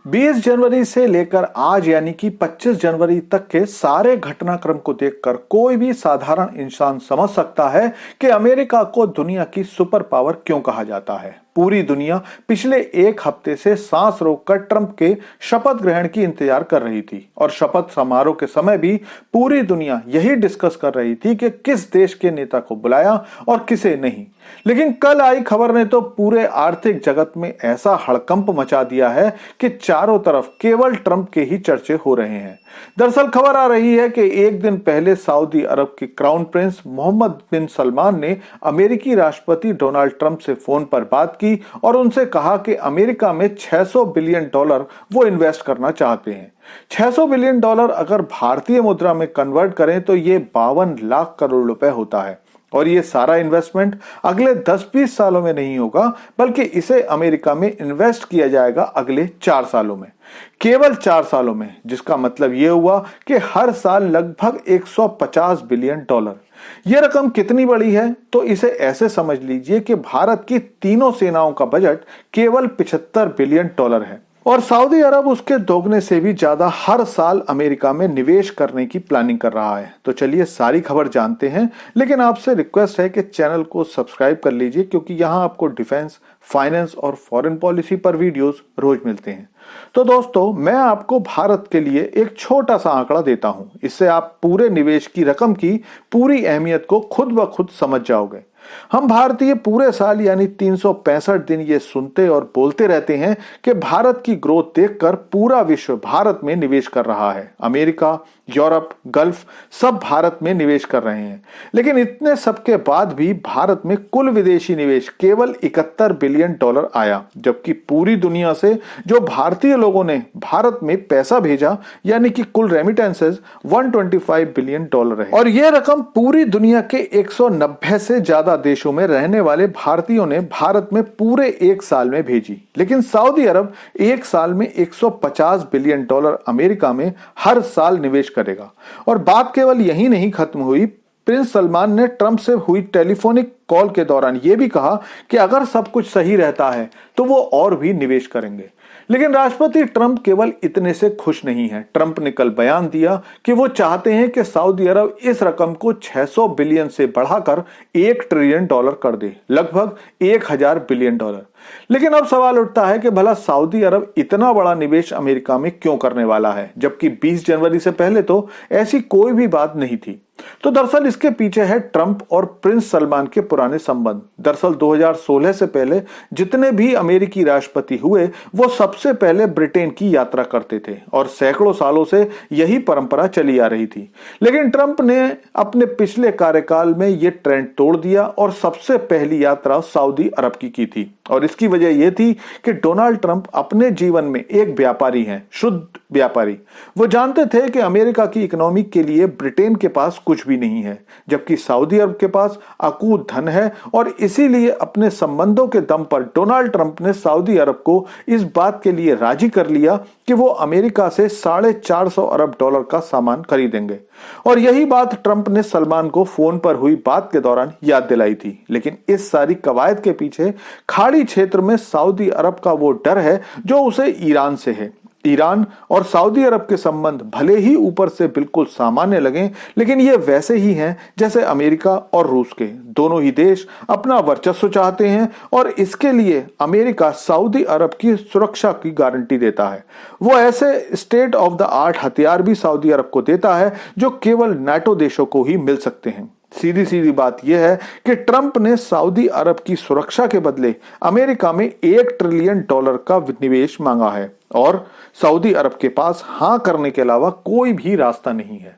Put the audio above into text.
20 जनवरी से लेकर आज यानी कि 25 जनवरी तक के सारे घटनाक्रम को देखकर कोई भी साधारण इंसान समझ सकता है कि अमेरिका को दुनिया की सुपर पावर क्यों कहा जाता है। पूरी दुनिया पिछले एक हफ्ते से सांस रोककर ट्रंप के शपथ ग्रहण की इंतजार कर रही थी और शपथ समारोह के समय भी पूरी दुनिया यही डिस्कस कर रही थी कि किस देश के नेता को बुलाया और किसे नहीं। लेकिन कल आई खबर ने तो पूरे आर्थिक जगत में ऐसा हड़कंप मचा दिया है कि चारों तरफ केवल ट्रंप के ही चर्चे हो रहे हैं। दरअसल खबर आ रही है कि एक दिन पहले सऊदी अरब के क्राउन प्रिंस मोहम्मद बिन सलमान ने अमेरिकी राष्ट्रपति डोनाल्ड ट्रंप से फोन पर बात की और उनसे कहा कि अमेरिका में $600 बिलियन वो इन्वेस्ट करना चाहते हैं। $600 बिलियन अगर भारतीय मुद्रा में कन्वर्ट करें तो ये 52 लाख करोड़ रुपए होता है और ये सारा इन्वेस्टमेंट अगले 10-20 सालों में नहीं होगा बल्कि इसे अमेरिका में इन्वेस्ट किया जाएगा अगले 4 सालों में, केवल 4 सालों में, जिसका मतलब ये हुआ कि हर साल लगभग $150 बिलियन। यह रकम कितनी बड़ी है तो इसे ऐसे समझ लीजिए कि भारत की तीनों सेनाओं का बजट केवल $75 बिलियन है और सऊदी अरब उसके दोगुने से भी ज्यादा हर साल अमेरिका में निवेश करने की प्लानिंग कर रहा है। तो चलिए सारी खबर जानते हैं, लेकिन आपसे रिक्वेस्ट है कि चैनल को सब्सक्राइब कर लीजिए क्योंकि यहां आपको डिफेंस, फाइनेंस और फॉरेन पॉलिसी पर वीडियोस रोज मिलते हैं। तो दोस्तों, मैं आपको भारत के लिए एक छोटा सा आंकड़ा देता हूं, इससे आप पूरे निवेश की रकम की पूरी अहमियत को खुद ब खुद समझ जाओगे। हम भारतीय पूरे साल यानी 365 दिन ये सुनते और बोलते रहते हैं कि भारत की ग्रोथ देखकर पूरा विश्व भारत में निवेश कर रहा है। अमेरिका, यूरोप, गल्फ सब भारत में निवेश कर रहे हैं, लेकिन इतने सब के बाद भी भारत में कुल विदेशी निवेश केवल $71 बिलियन आया, जबकि पूरी दुनिया से जो भारतीय लोगों ने भारत में पैसा भेजा यानी कि कुल रेमिटेंसेस $125 बिलियन है और यह रकम पूरी दुनिया के 190 से ज्यादा देशों में रहने वाले भारतीयों ने भारत में पूरे एक साल में भेजी। लेकिन सऊदी अरब एक साल में $150 बिलियन अमेरिका में हर साल निवेश करेगा। और बात केवल यही नहीं खत्म हुई, प्रिंस सलमान ने ट्रंप से हुई टेलीफोनिक कॉल के दौरान यह भी कहा कि अगर सब कुछ सही रहता है तो वो और भी निवेश करेंगे। लेकिन राष्ट्रपति ट्रंप केवल इतने से खुश नहीं है। ट्रंप ने कल बयान दिया कि वो चाहते हैं कि सऊदी अरब इस रकम को 600 बिलियन से बढ़ाकर $1 ट्रिलियन कर दे, लगभग $1000 बिलियन। लेकिन अब सवाल उठता है कि भला सऊदी अरब इतना बड़ा निवेश अमेरिका में क्यों करने वाला है, जबकि 20 जनवरी से पहले तो ऐसी कोई भी बात नहीं थी। तो दरअसल इसके पीछे है ट्रंप और प्रिंस सलमान के पुराने संबंध। दरअसल 2016 से पहले जितने भी अमेरिकी राष्ट्रपति हुए वो सबसे पहले ब्रिटेन की यात्रा करते थे और सैकड़ों सालों से यही परंपरा चली आ रही थी। लेकिन ट्रंप ने अपने पिछले कार्यकाल में ये ट्रेंड तोड़ दिया और सबसे पहली यात्रा सऊदी अरब की थी और इसकी वजह यह थी कि डोनाल्ड ट्रंप अपने जीवन में एक व्यापारी हैं, शुद्ध व्यापारी। वो जानते थे कि अमेरिका की इकोनॉमी के लिए ब्रिटेन के पास कुछ भी नहीं है, जबकि सऊदी अरब के पास अकूत धन है और इसीलिए अपने संबंधों के दम पर डोनाल्ड ट्रंप ने सऊदी अरब को इस बात के लिए राजी कर लिया कि वो अमेरिका से $450 अरब का सामान खरीदेंगे। और यही बात ट्रंप ने सलमान को फोन पर हुई बात के दौरान याद दिलाई थी। लेकिन इस सारी कवायद के पीछे खाड़ी क्षेत्र में सऊदी अरब का वो डर है जो उसे ईरान से है। ईरान और सऊदी अरब के संबंध भले ही ऊपर से बिल्कुल सामान्य लगें, लेकिन ये वैसे ही हैं जैसे अमेरिका और रूस के। दोनों ही देश अपना वर्चस्व चाहते हैं और इसके लिए अमेरिका सऊदी अरब की सुरक्षा की गारंटी देता है। वो ऐसे स्टेट ऑफ द आर्ट हथियार भी सऊदी अरब को देता है जो केवल नाटो देशों को ही मिल सकते हैं। सीधी सीधी बात यह है कि ट्रंप ने सऊदी अरब की सुरक्षा के बदले अमेरिका में $1 ट्रिलियन का निवेश मांगा है और सऊदी अरब के पास हां करने के अलावा कोई भी रास्ता नहीं है।